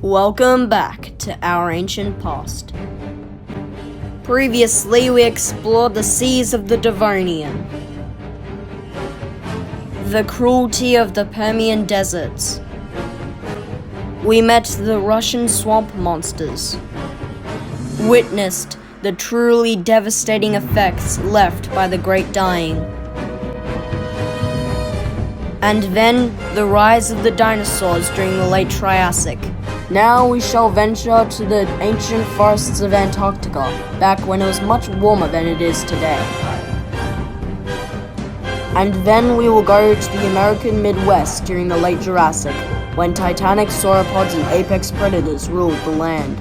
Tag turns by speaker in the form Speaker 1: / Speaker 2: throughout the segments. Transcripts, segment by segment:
Speaker 1: Welcome back to our ancient past. Previously, we explored the seas of the Devonian, the cruelty of the Permian deserts. We met the Russian swamp monsters, witnessed the truly devastating effects left by the Great Dying, and then the rise of the dinosaurs during the late Triassic. Now we shall venture to the ancient forests of Antarctica, back when it was much warmer than it is today. And then we will go to the American Midwest during the late Jurassic, when titanic sauropods and apex predators ruled the land.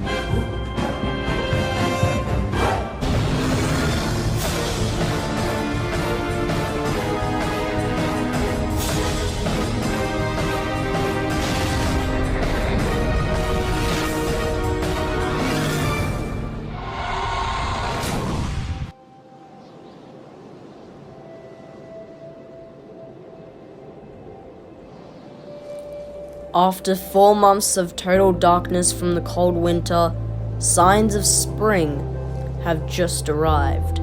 Speaker 1: After 4 months of total darkness from the cold winter, signs of spring have just arrived.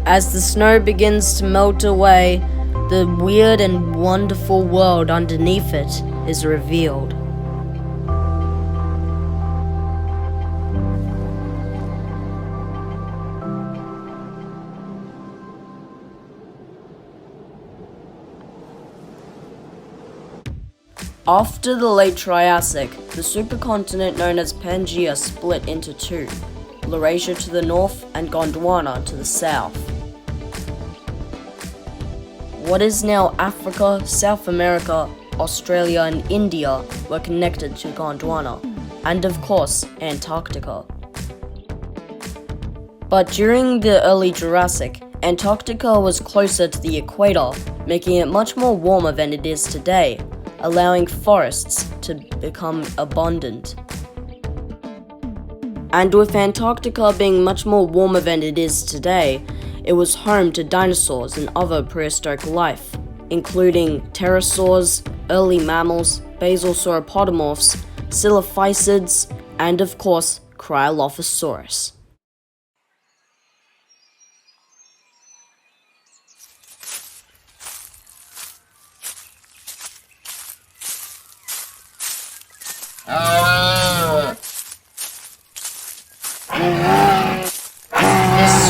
Speaker 1: As the snow begins to melt away, the weird and wonderful world underneath it is revealed. After the late Triassic, the supercontinent known as Pangaea split into two, Laurasia to the north and Gondwana to the south. What is now Africa, South America, Australia and India were connected to Gondwana, and of course, Antarctica. But during the early Jurassic, Antarctica was closer to the equator, making it much more warmer than it is today, allowing forests to become abundant. And with Antarctica being much more warmer than it is today, it was home to dinosaurs and other prehistoric life, including pterosaurs, early mammals, basal sauropodomorphs, coelurosids, and of course, Cryolophosaurus.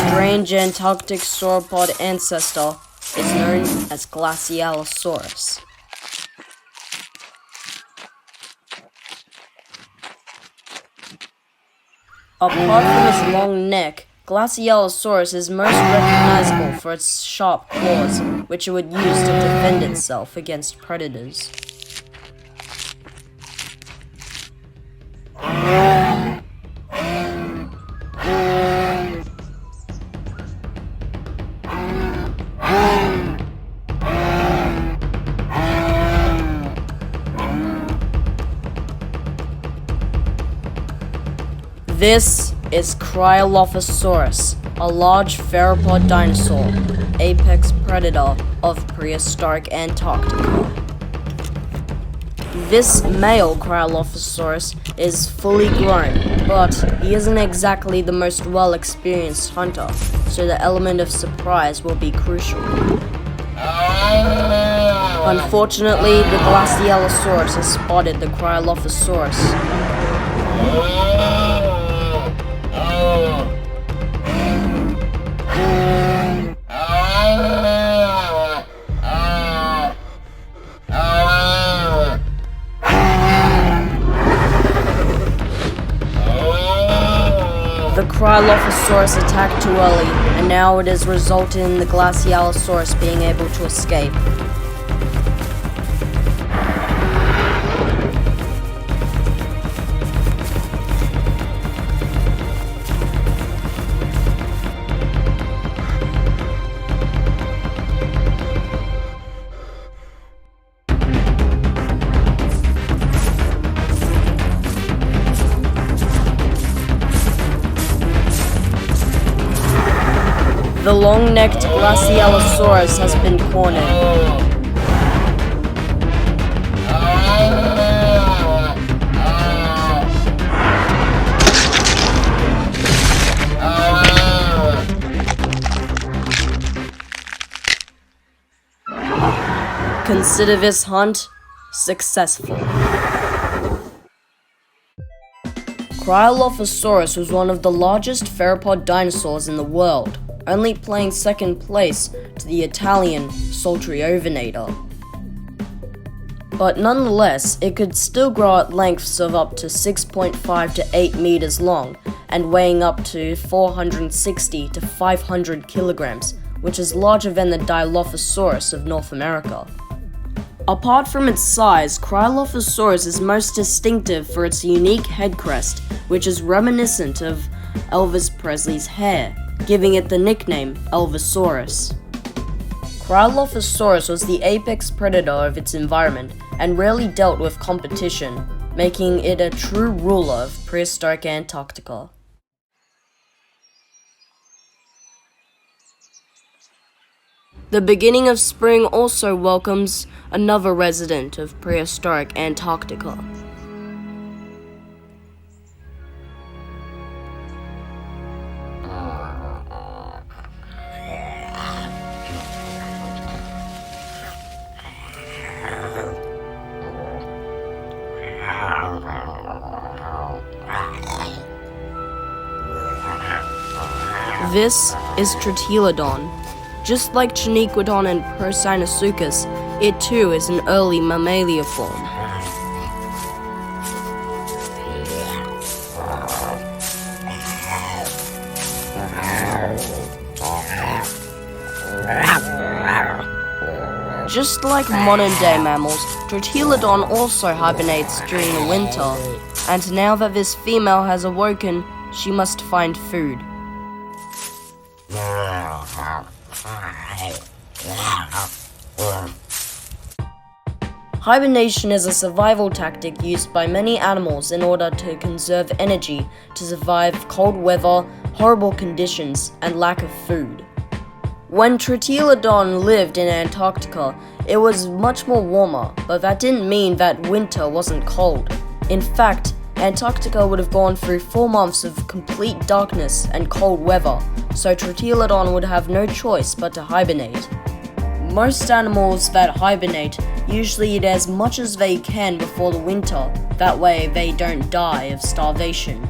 Speaker 1: Strange Antarctic sauropod ancestor is known as Glacialisaurus. Apart from its long neck, Glacialisaurus is most recognizable for its sharp claws, which it would use to defend itself against predators. This is Cryolophosaurus, a large theropod dinosaur, apex predator of prehistoric Antarctica. This male Cryolophosaurus is fully grown, but he isn't exactly the most well-experienced hunter, so the element of surprise will be crucial. Unfortunately, the Glacialisaurus has spotted the Cryolophosaurus. The Cryolophosaurus attacked too early, and now it has resulted in the Glacialisaurus being able to escape. The long-necked Glacialisaurus has been cornered. Consider this hunt successful. Cryolophosaurus was one of the largest theropod dinosaurs in the world, only playing second place to the Italian Saltriovenator. But nonetheless, it could still grow at lengths of up to 6.5 to 8 meters long and weighing up to 460 to 500 kilograms, which is larger than the Dilophosaurus of North America. Apart from its size, Cryolophosaurus is most distinctive for its unique head crest, which is reminiscent of Elvis Presley's hair, giving it the nickname Elvisaurus. Cryolophosaurus was the apex predator of its environment and rarely dealt with competition, making it a true ruler of prehistoric Antarctica. The beginning of spring also welcomes another resident of prehistoric Antarctica. This is Tritylodon. Just like Chiniquodon and Procynosuchus, it too is an early mammalia form. Just like modern-day mammals, Tritylodon also hibernates during the winter, and now that this female has awoken, she must find food. Hibernation is a survival tactic used by many animals in order to conserve energy to survive cold weather, horrible conditions, and lack of food. When Tritylodon lived in Antarctica, it was much more warmer, but that didn't mean that winter wasn't cold. In fact, Antarctica would have gone through 4 months of complete darkness and cold weather, so Tritylodon would have no choice but to hibernate. Most animals that hibernate usually eat as much as they can before the winter, that way they don't die of starvation.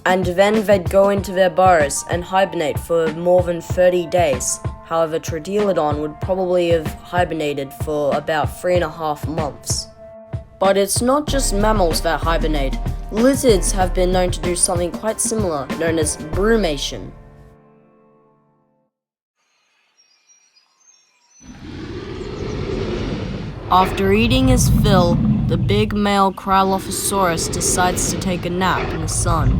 Speaker 1: And then they'd go into their burrows and hibernate for more than 30 days. However, Tritylodon would probably have hibernated for about 3.5 months. But it's not just mammals that hibernate. Lizards have been known to do something quite similar, known as brumation. After eating his fill, the big male Cryolophosaurus decides to take a nap in the sun.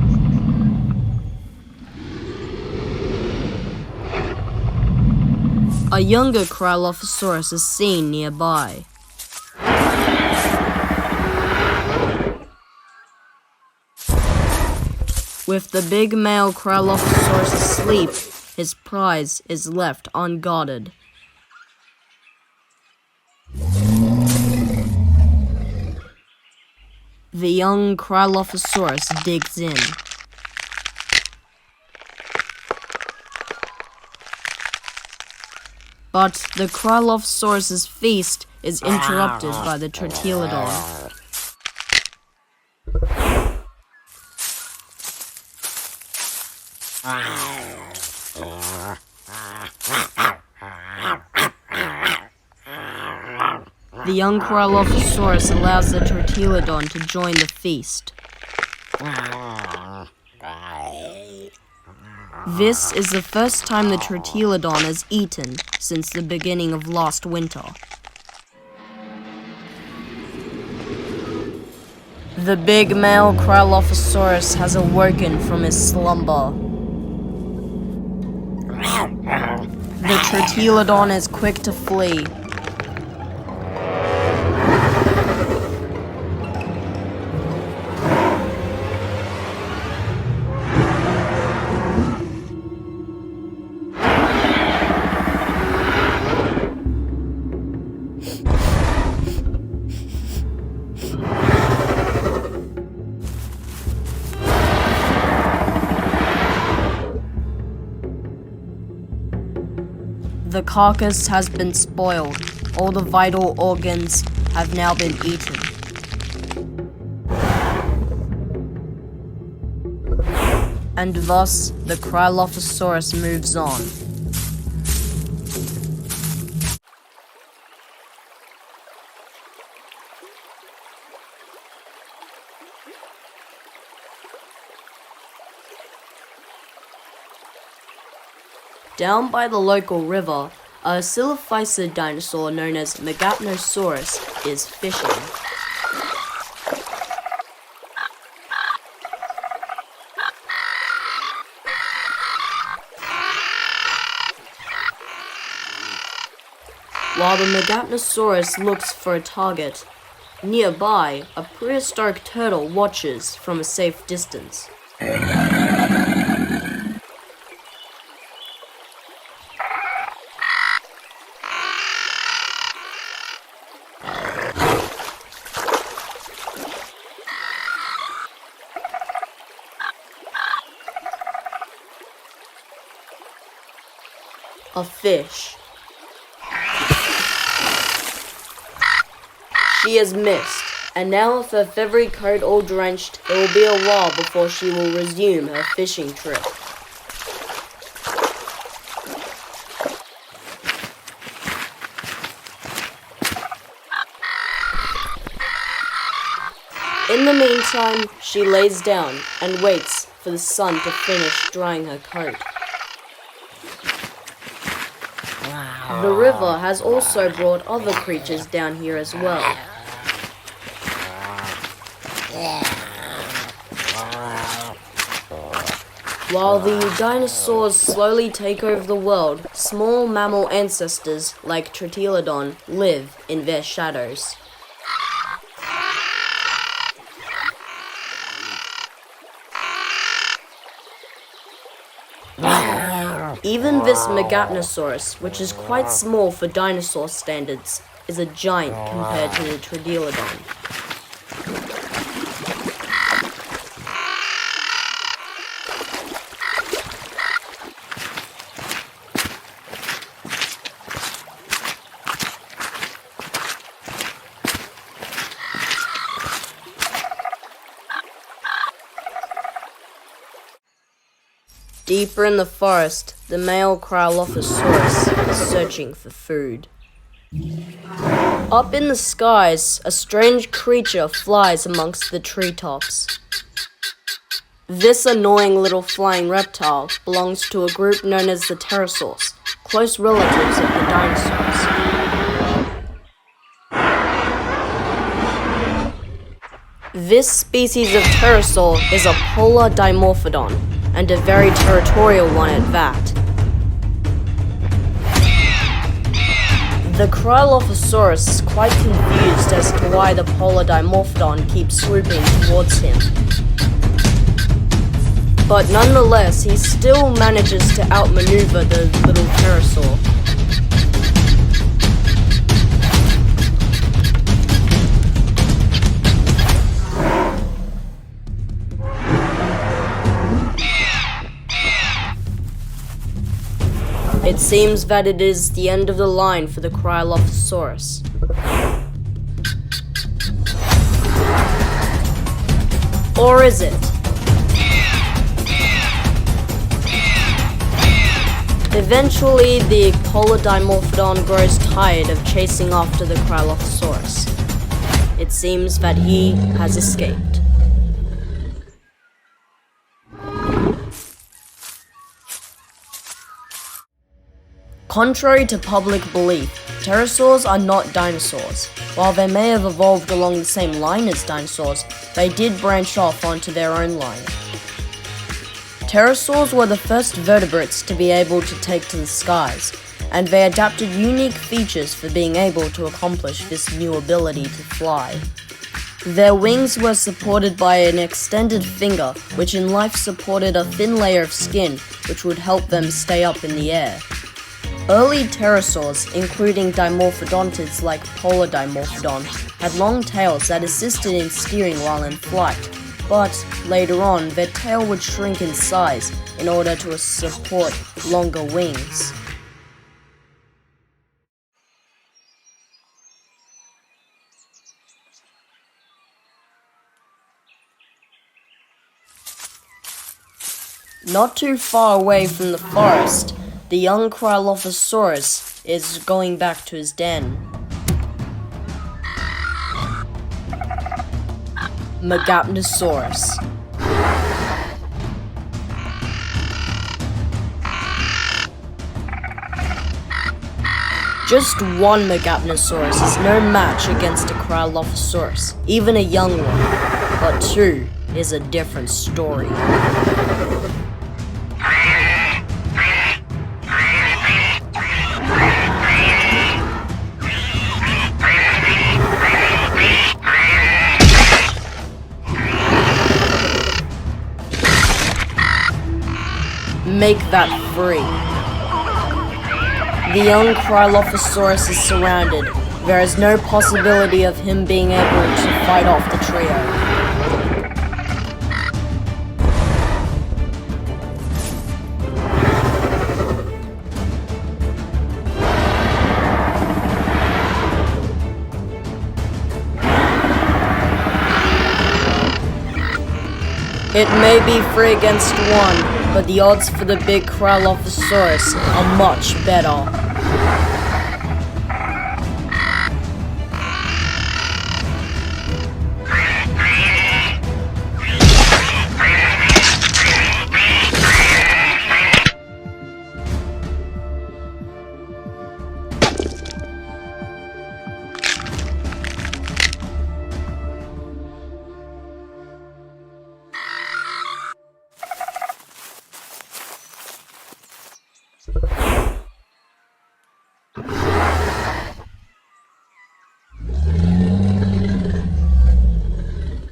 Speaker 1: A younger Cryolophosaurus is seen nearby. With the big male Cryolophosaurus asleep, his prize is left unguarded. The young Cryolophosaurus digs in. But the Cryolophosaurus's feast is interrupted by the Tritylodon. The young Cryolophosaurus allows the Tritylodon to join the feast. This is the first time the Tritylodon has eaten since the beginning of last winter. The big male Cryolophosaurus has awoken from his slumber. The Tritylodon is quick to flee. The carcass has been spoiled. All the vital organs have now been eaten. And thus, the Cryolophosaurus moves on. Down by the local river, a silophysid dinosaur known as Megapnosaurus is fishing. While the Megapnosaurus looks for a target, nearby, a prehistoric turtle watches from a safe distance. A fish. She has missed, and now with her feathery coat all drenched, it will be a while before she will resume her fishing trip. In the meantime, she lays down and waits for the sun to finish drying her coat. The river has also brought other creatures down here as well. While the dinosaurs slowly take over the world, small mammal ancestors like Tritylodon live in their shadows. Even this Megapnosaurus, which is quite small for dinosaur standards, is a giant compared to the Tritylodon. Deeper in the forest, the male Cryolophosaurus is searching for food. Up in the skies, a strange creature flies amongst the treetops. This annoying little flying reptile belongs to a group known as the pterosaurs, close relatives of the dinosaurs. This species of pterosaur is a polar dimorphodon, and a very territorial one at that. The Cryolophosaurus is quite confused as to why the polar dimorphodon keeps swooping towards him. But nonetheless, he still manages to outmaneuver the little pterosaur. It seems that it is the end of the line for the Cryolophosaurus. Or is it? Eventually, the polar dimorphodon grows tired of chasing after the Cryolophosaurus. It seems that he has escaped. Contrary to public belief, pterosaurs are not dinosaurs. While they may have evolved along the same line as dinosaurs, they did branch off onto their own line. Pterosaurs were the first vertebrates to be able to take to the skies, and they adapted unique features for being able to accomplish this new ability to fly. Their wings were supported by an extended finger, which in life supported a thin layer of skin, which would help them stay up in the air. Early pterosaurs, including dimorphodontids like Polar Dimorphodon, had long tails that assisted in steering while in flight, but later on their tail would shrink in size in order to support longer wings. Not too far away from the forest, the young Cryolophosaurus is going back to his den. Megapnosaurus. Just one Megapnosaurus is no match against a Cryolophosaurus, even a young one, but two is a different story. Make that free. The young Cryolophosaurus is surrounded. There is no possibility of him being able to fight off the trio. It may be 3 against 1, but the odds for the big Cryolophosaurus are much better.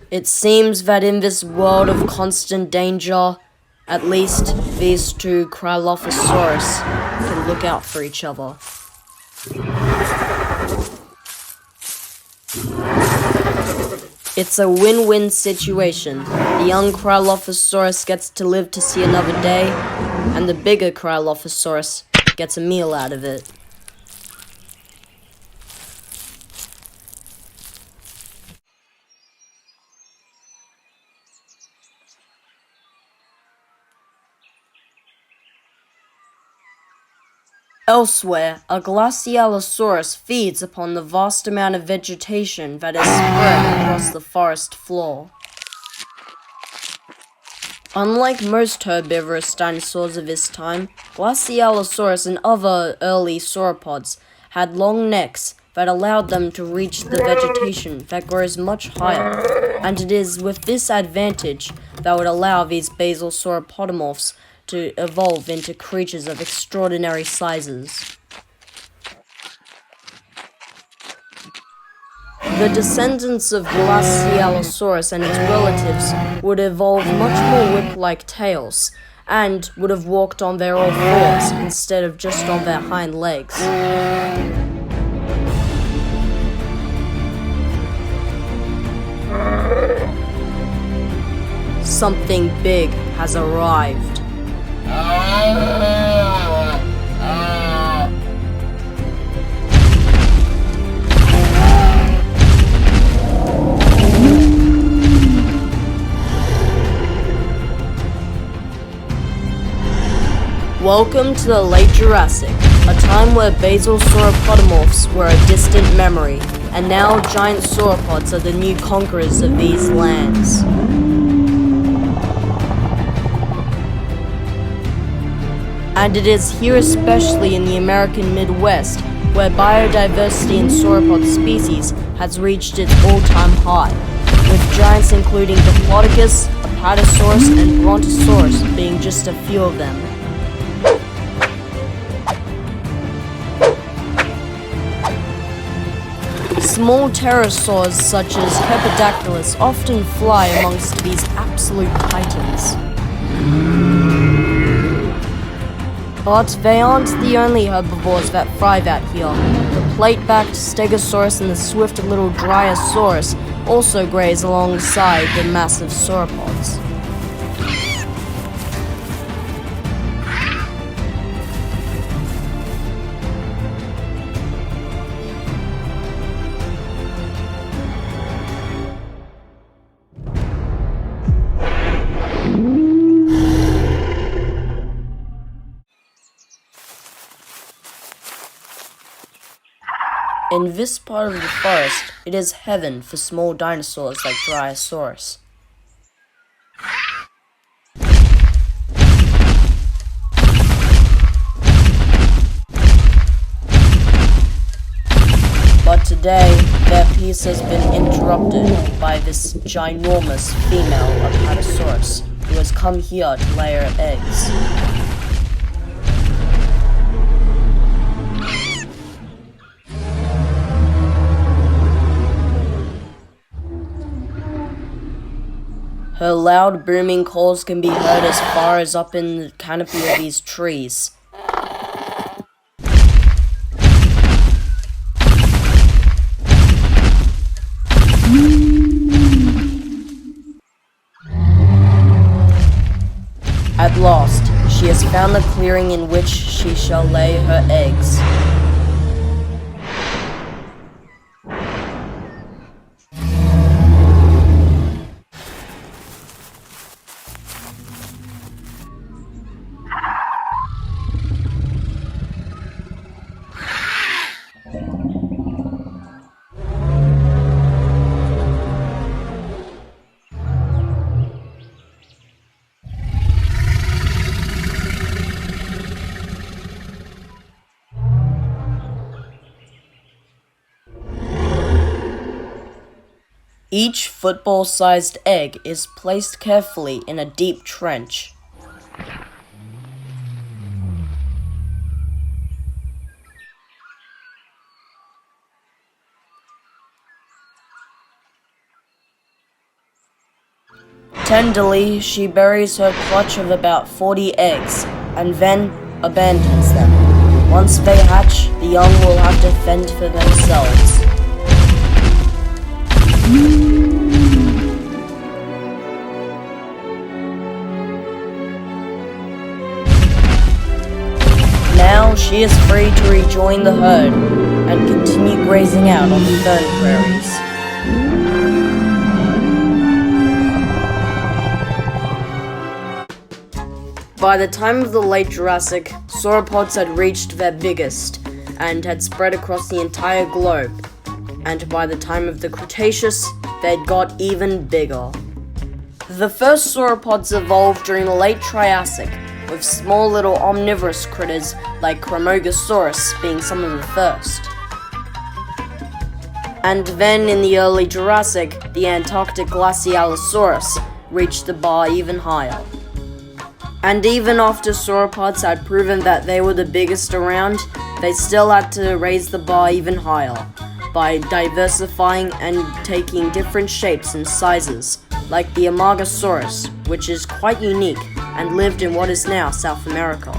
Speaker 1: It seems that in this world of constant danger, at least these two Cryolophosaurus can look out for each other. It's a win-win situation. The young Cryolophosaurus gets to live to see another day, and the bigger Cryolophosaurus gets a meal out of it. Elsewhere, a Glacialisaurus feeds upon the vast amount of vegetation that is spread across the forest floor. Unlike most herbivorous dinosaurs of this time, Glacialisaurus and other early sauropods had long necks that allowed them to reach the vegetation that grows much higher, and it is with this advantage that would allow these basal sauropodomorphs to evolve into creatures of extraordinary sizes. The descendants of Glacialisaurus and its relatives would evolve much more whip-like tails, and would have walked on their all fours instead of just on their hind legs. Something big has arrived. Welcome to the late Jurassic, a time where basal sauropodomorphs were a distant memory, and now giant sauropods are the new conquerors of these lands. And it is here, especially in the American Midwest, where biodiversity in sauropod species has reached its all-time high, with giants including Diplodocus, Apatosaurus, and Brontosaurus being just a few of them. Small pterosaurs such as Kepodactylus often fly amongst these absolute titans. But they aren't the only herbivores that thrive out here. The plate-backed Stegosaurus and the swift little Dryosaurus also graze alongside the massive sauropods. In this part of the forest, it is heaven for small dinosaurs like Dryosaurus. But today, their peace has been interrupted by this ginormous female Apatosaurus who has come here to lay her eggs. Her loud booming calls can be heard as far as up in the canopy of these trees. At last, she has found the clearing in which she shall lay her eggs. Each football-sized egg is placed carefully in a deep trench. Tenderly, she buries her clutch of about 40 eggs, and then abandons them. Once they hatch, the young will have to fend for themselves. Now she is free to rejoin the herd and continue grazing out on the fern prairies. By the time of the late Jurassic, sauropods had reached their biggest and had spread across the entire globe. And by the time of the Cretaceous, they'd got even bigger. The first sauropods evolved during the late Triassic, with small little omnivorous critters like Chromogosaurus being some of the first. And then in the early Jurassic, the Antarctic Glacialisaurus reached the bar even higher. And even after sauropods had proven that they were the biggest around, they still had to raise the bar even higher by diversifying and taking different shapes and sizes, like the Amargasaurus, which is quite unique and lived in what is now South America.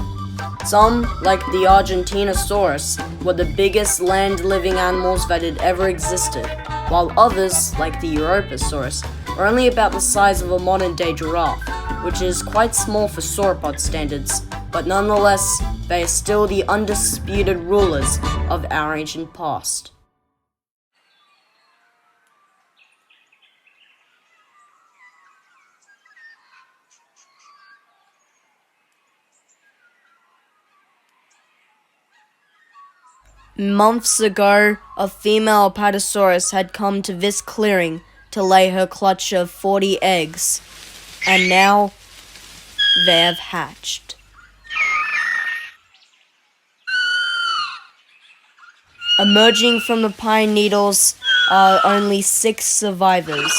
Speaker 1: Some, like the Argentinosaurus, were the biggest land-living animals that had ever existed, while others, like the Europasaurus, are only about the size of a modern-day giraffe, which is quite small for sauropod standards, but nonetheless, they are still the undisputed rulers of our ancient past. Months ago, a female Apatosaurus had come to this clearing to lay her clutch of 40 eggs, and now they have hatched. Emerging from the pine needles are only 6 survivors.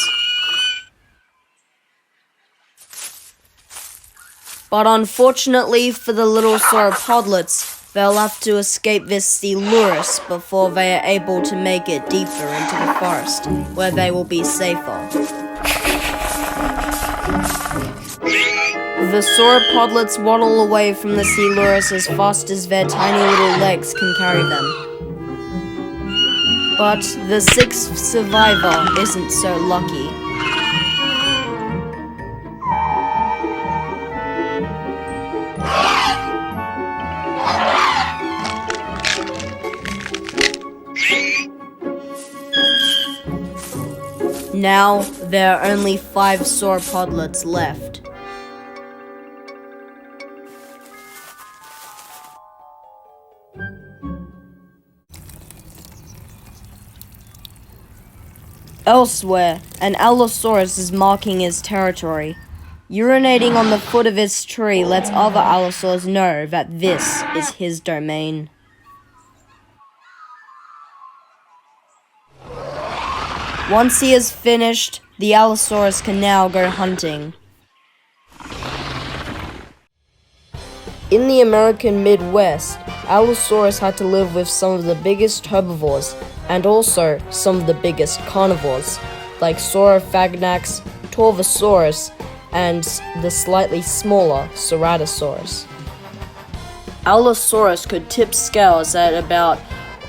Speaker 1: But unfortunately for the little sauropodlets, they'll have to escape this Coelurus before they are able to make it deeper into the forest, where they will be safer. The sauropodlets waddle away from the Coelurus as fast as their tiny little legs can carry them. But the 6th survivor isn't so lucky. Now, there are only 5 sauropodlets left. Elsewhere, an Allosaurus is marking his territory. Urinating on the foot of his tree lets other Allosaurs know that this is his domain. Once he is finished, the Allosaurus can now go hunting. In the American Midwest, Allosaurus had to live with some of the biggest herbivores and also some of the biggest carnivores, like Saurophagnax, Torvosaurus, and the slightly smaller Ceratosaurus. Allosaurus could tip scales at about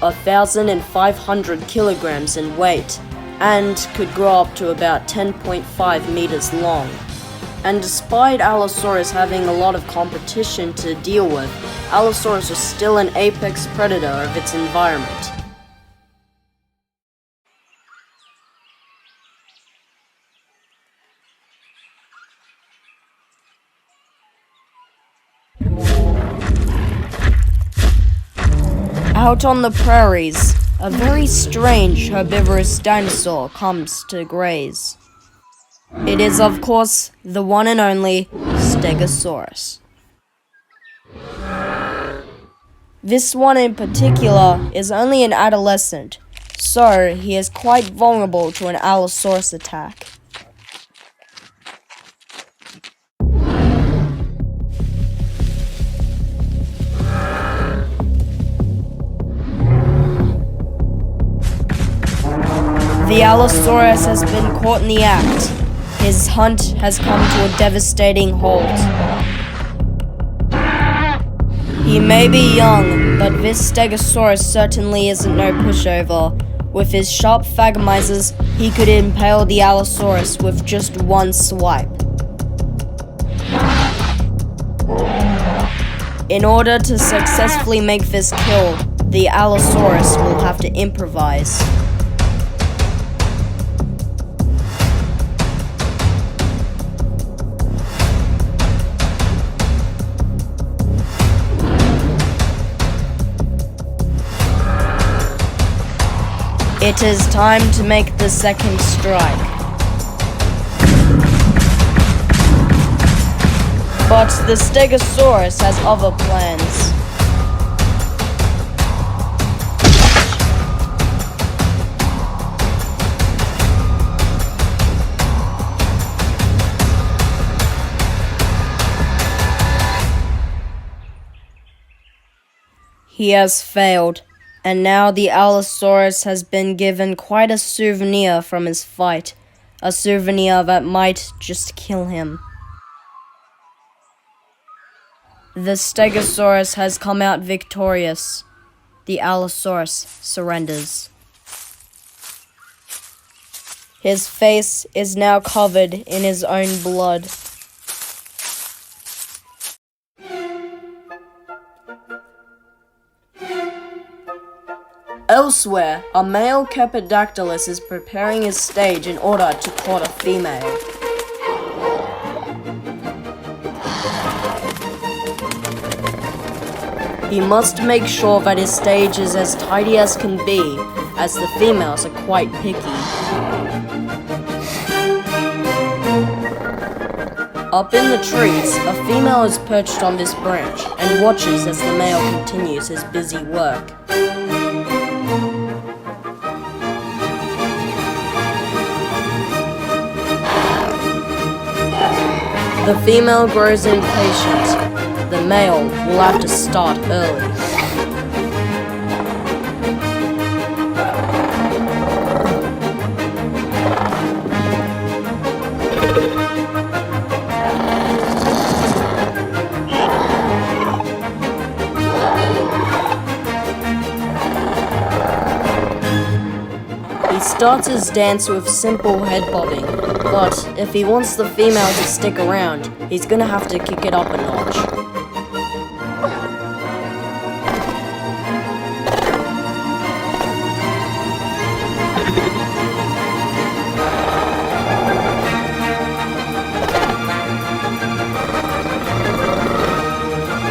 Speaker 1: 1,500 kilograms in weight, and could grow up to about 10.5 meters long. And despite Allosaurus having a lot of competition to deal with, Allosaurus was still an apex predator of its environment. Out on the prairies, a very strange herbivorous dinosaur comes to graze. It is, of course, the one and only Stegosaurus. This one in particular is only an adolescent, so he is quite vulnerable to an Allosaurus attack. The Allosaurus has been caught in the act. His hunt has come to a devastating halt. He may be young, but this Stegosaurus certainly isn't no pushover. With his sharp phagomizers, he could impale the Allosaurus with just one swipe. In order to successfully make this kill, the Allosaurus will have to improvise. It is time to make the second strike. But the Stegosaurus has other plans. He has failed. And now the Allosaurus has been given quite a souvenir from his fight. A souvenir that might just kill him. The Stegosaurus has come out victorious. The Allosaurus surrenders. His face is now covered in his own blood. Elsewhere, a male Kepodactylus is preparing his stage in order to court a female. He must make sure that his stage is as tidy as can be, as the females are quite picky. Up in the trees, a female is perched on this branch and watches as the male continues his busy work. The female grows impatient. The male will have to start early. He starts his dance with simple head bobbing, but if he wants the female to stick around, he's gonna have to kick it up a notch.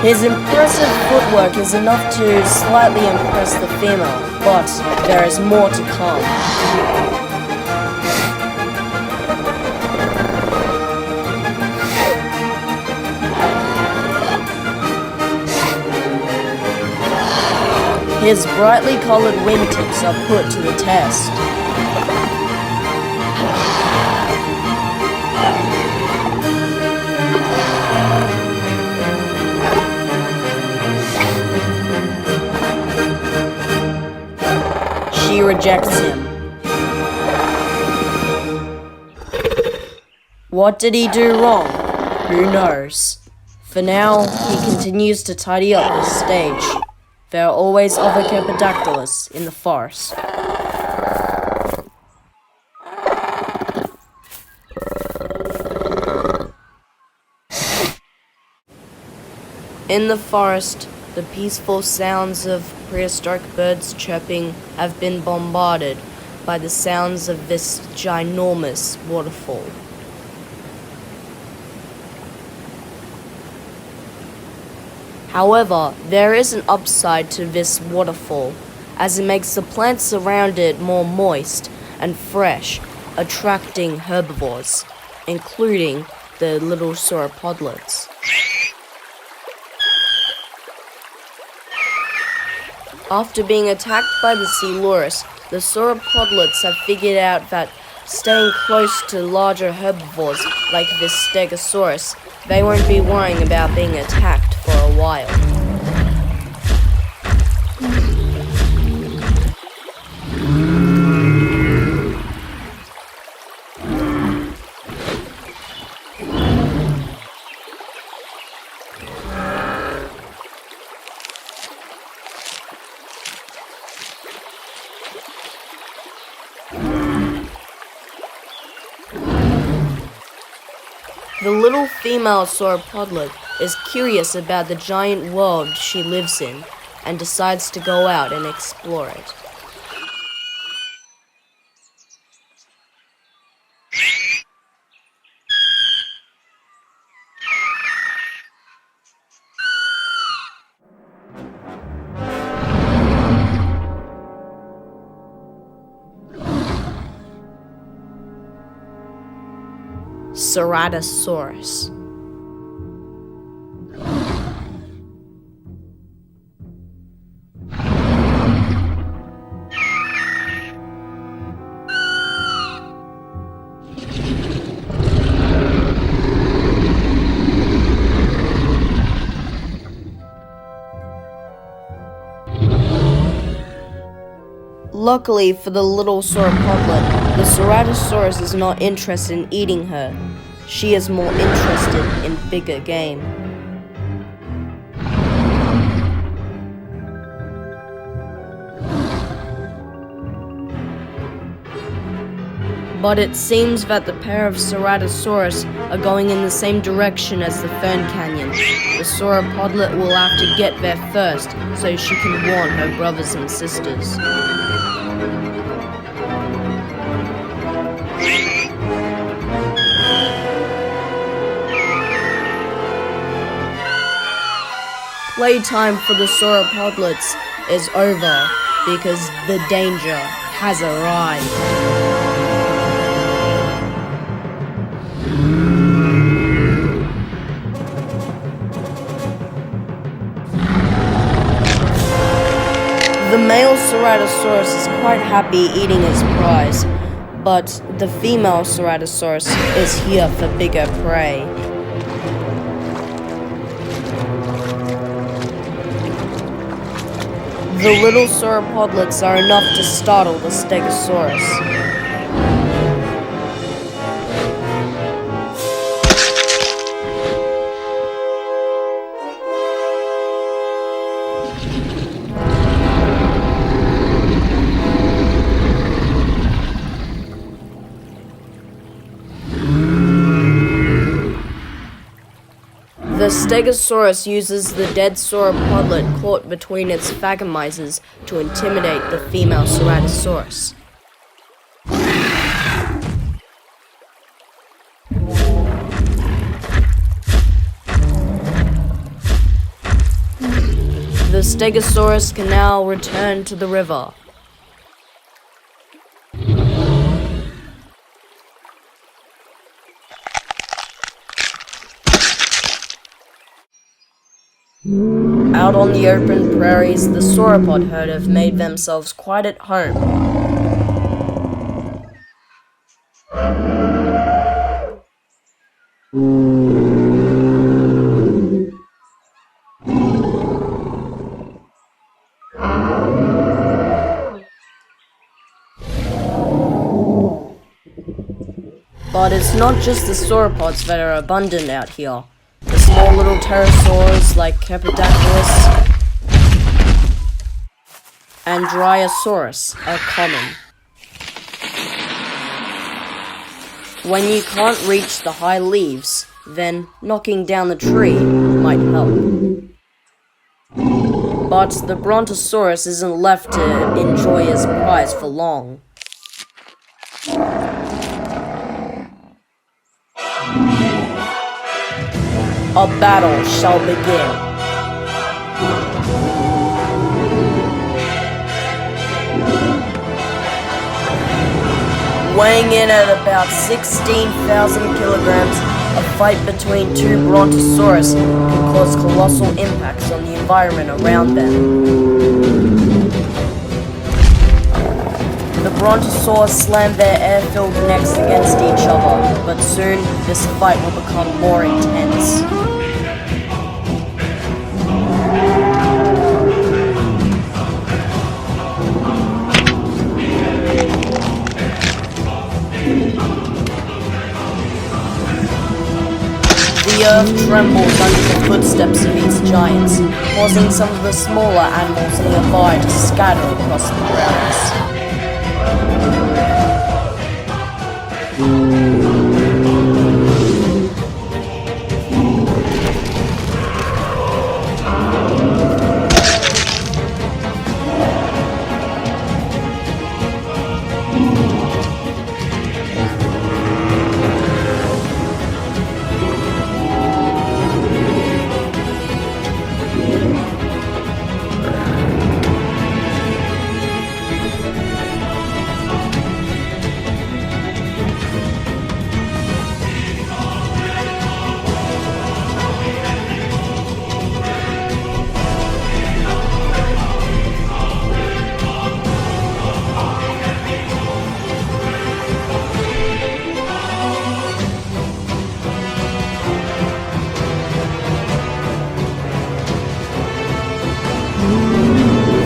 Speaker 1: His impressive footwork is enough to slightly impress the female, but there is more to come. His brightly colored wingtips are put to the test. She rejects him. What did he do wrong? Who knows? For now, he continues to tidy up the stage. There are always other Kepodactylus in the forest. In the forest, the peaceful sounds of prehistoric birds chirping have been bombarded by the sounds of this ginormous waterfall. However, there is an upside to this waterfall, as it makes the plants around it more moist and fresh, attracting herbivores, including the little sauropodlets. After being attacked by the Coelurus, the sauropodlets have figured out that staying close to larger herbivores like this Stegosaurus, they won't be worrying about being attacked for a while. The little female sauropodlet is curious about the giant world she lives in and decides to go out and explore it. Ceratosaurus. Luckily for the little sauropodlet, the Ceratosaurus is not interested in eating her. She is more interested in bigger game. But it seems that the pair of Ceratosaurus are going in the same direction as the Fern Canyon. The sauropodlet will have to get there first so she can warn her brothers and sisters. Playtime for the sauropodlets is over because the danger has arrived. The male Ceratosaurus is quite happy eating his prize, but the female Ceratosaurus is here for bigger prey. The little sauropodlets are enough to startle the Stegosaurus. The Stegosaurus uses the dead sauropodlet caught between its phagomisers to intimidate the female Ceratosaurus. The Stegosaurus can now return to the river. Out on the open prairies, the sauropod herd have made themselves quite at home. But it's not just the sauropods that are abundant out here. The small little pterosaurs like Kepodactylus and Dryosaurus are common. When you can't reach the high leaves, then knocking down the tree might help. But the Brontosaurus isn't left to enjoy his prize for long. A battle shall begin. Weighing in at about 16,000 kilograms, a fight between two Brontosaurus can cause colossal impacts on the environment around them. The Brontosaurs slam their air-filled necks against each other, but soon this fight will become more intense. The earth trembles under the footsteps of these giants, causing some of the smaller animals nearby to scatter across the grounds.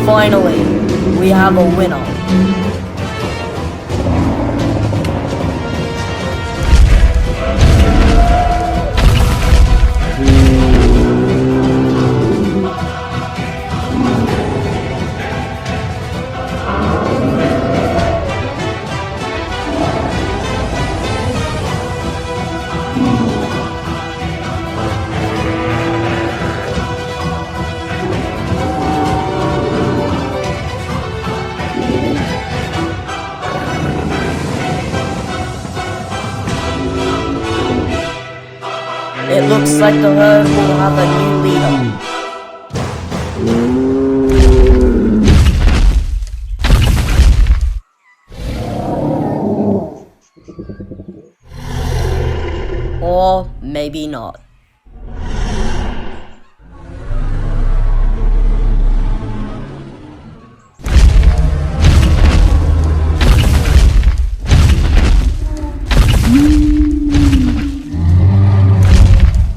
Speaker 1: Finally, we have a winner. It looks like the herd will have a new leader. Or maybe not.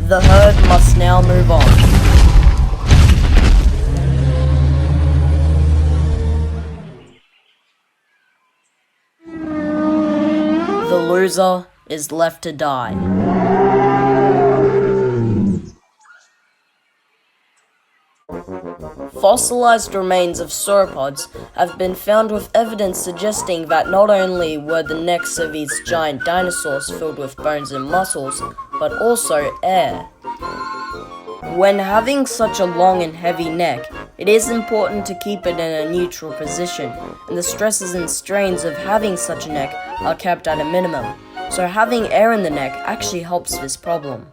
Speaker 1: The herd must now move on. The loser is left to die. Fossilized remains of sauropods have been found with evidence suggesting that not only were the necks of these giant dinosaurs filled with bones and muscles, but also air. When having such a long and heavy neck, it is important to keep it in a neutral position, and the stresses and strains of having such a neck are kept at a minimum, so having air in the neck actually helps this problem.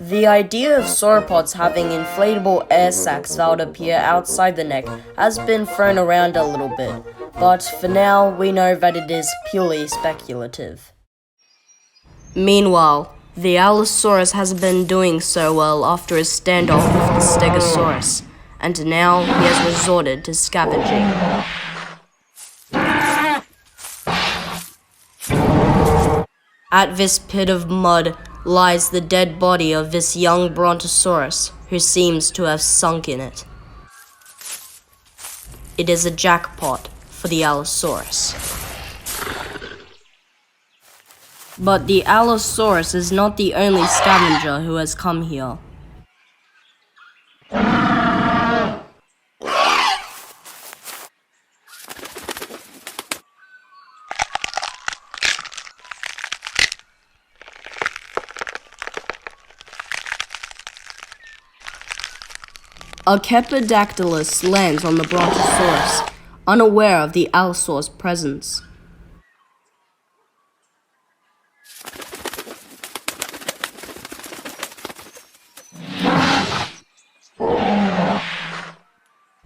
Speaker 1: The idea of sauropods having inflatable air sacs that would appear outside the neck has been thrown around a little bit, but for now we know that it is purely speculative. Meanwhile, the Allosaurus hasn't been doing so well after his standoff with the Stegosaurus, and now he has resorted to scavenging. At this pit of mud lies the dead body of this young Brontosaurus, who seems to have sunk in it. It is a jackpot for the Allosaurus. But the Allosaurus is not the only scavenger who has come here. A Kepodactylus lands on the Brontosaurus, unaware of the Allosaurus' presence.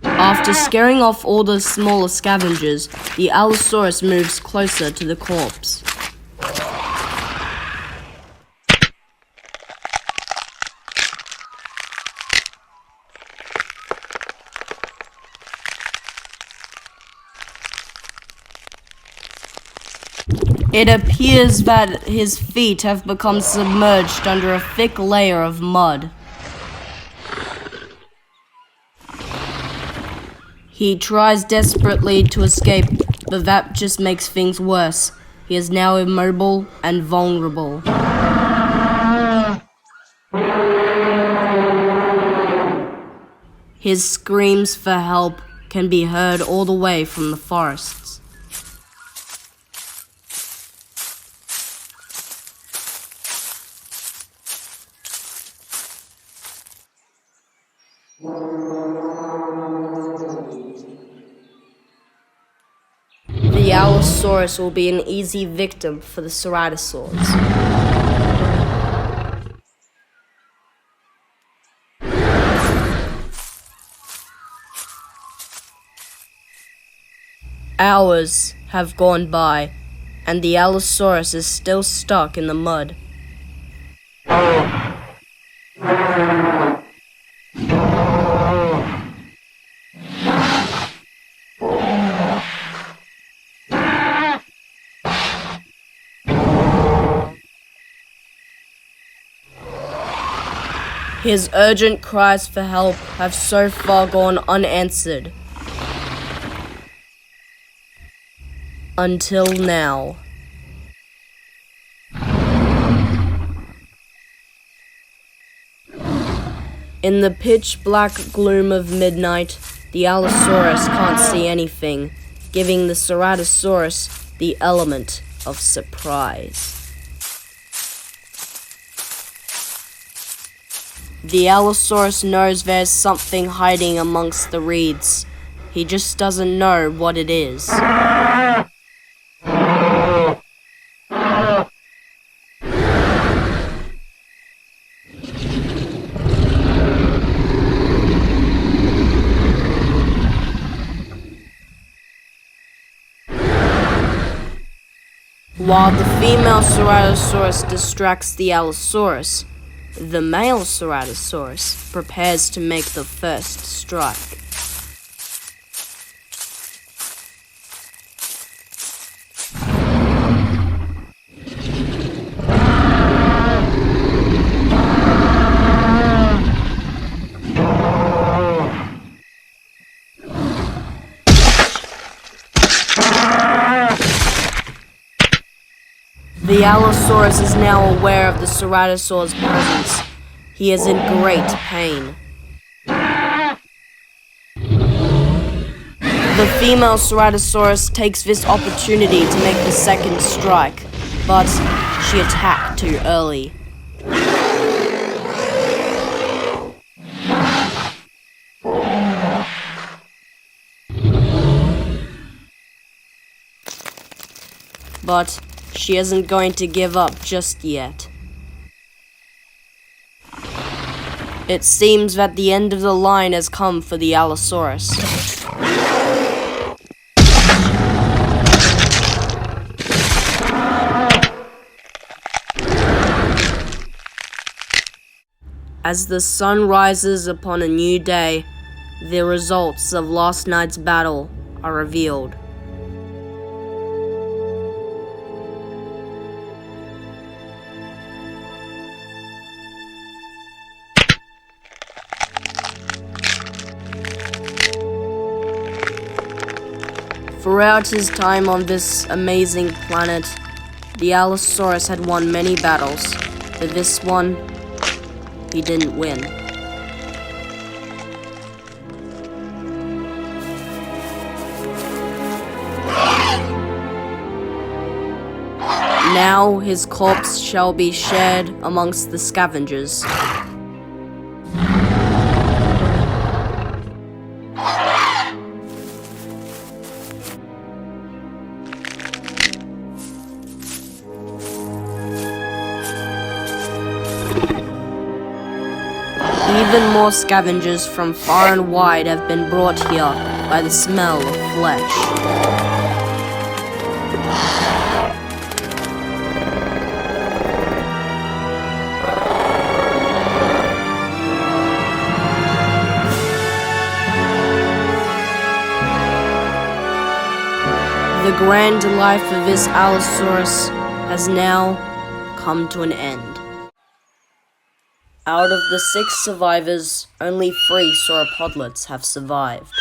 Speaker 1: After scaring off all the smaller scavengers, the Allosaurus moves closer to the corpse. It appears that his feet have become submerged under a thick layer of mud. He tries desperately to escape, but that just makes things worse. He is now immobile and vulnerable. His screams for help can be heard all the way from the forests. The Allosaurus will be an easy victim for the Ceratosaurs. Hours have gone by, and the Allosaurus is still stuck in the mud. His urgent cries for help have so far gone unanswered. Until now. In the pitch-black gloom of midnight, the Allosaurus can't see anything, giving the Ceratosaurus the element of surprise. The Allosaurus knows there's something hiding amongst the reeds. He just doesn't know what it is. While the female Ceratosaurus distracts the Allosaurus, the male Ceratosaurus prepares to make the first strike. The Allosaurus is now aware of the Ceratosaur's presence. He is in great pain. The female Ceratosaurus takes this opportunity to make the second strike, but she attacked too early. But she isn't going to give up just yet. It seems that the end of the line has come for the Allosaurus. As the sun rises upon a new day, the results of last night's battle are revealed. Throughout his time on this amazing planet, the Allosaurus had won many battles, but this one, he didn't win. Now his corpse shall be shared amongst the scavengers. Even more scavengers from far and wide have been brought here by the smell of flesh. The grand life of this Allosaurus has now come to an end. Out of the 6 survivors, only 3 sauropodlets have survived.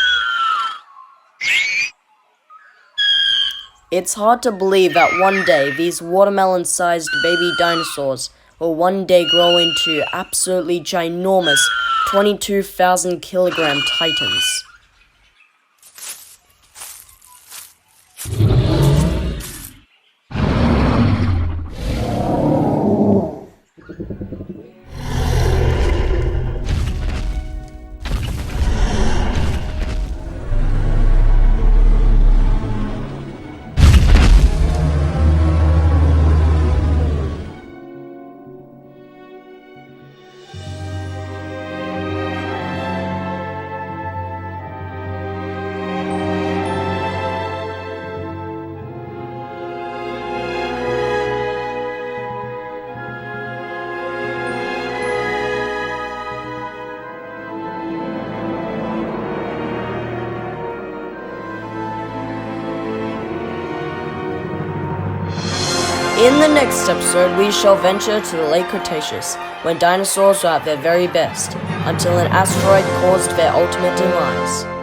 Speaker 1: It's hard to believe that one day these watermelon-sized baby dinosaurs will one day grow into absolutely ginormous 22,000 kilogram titans. In the next episode, we shall venture to the late Cretaceous, when dinosaurs were at their very best, until an asteroid caused their ultimate demise.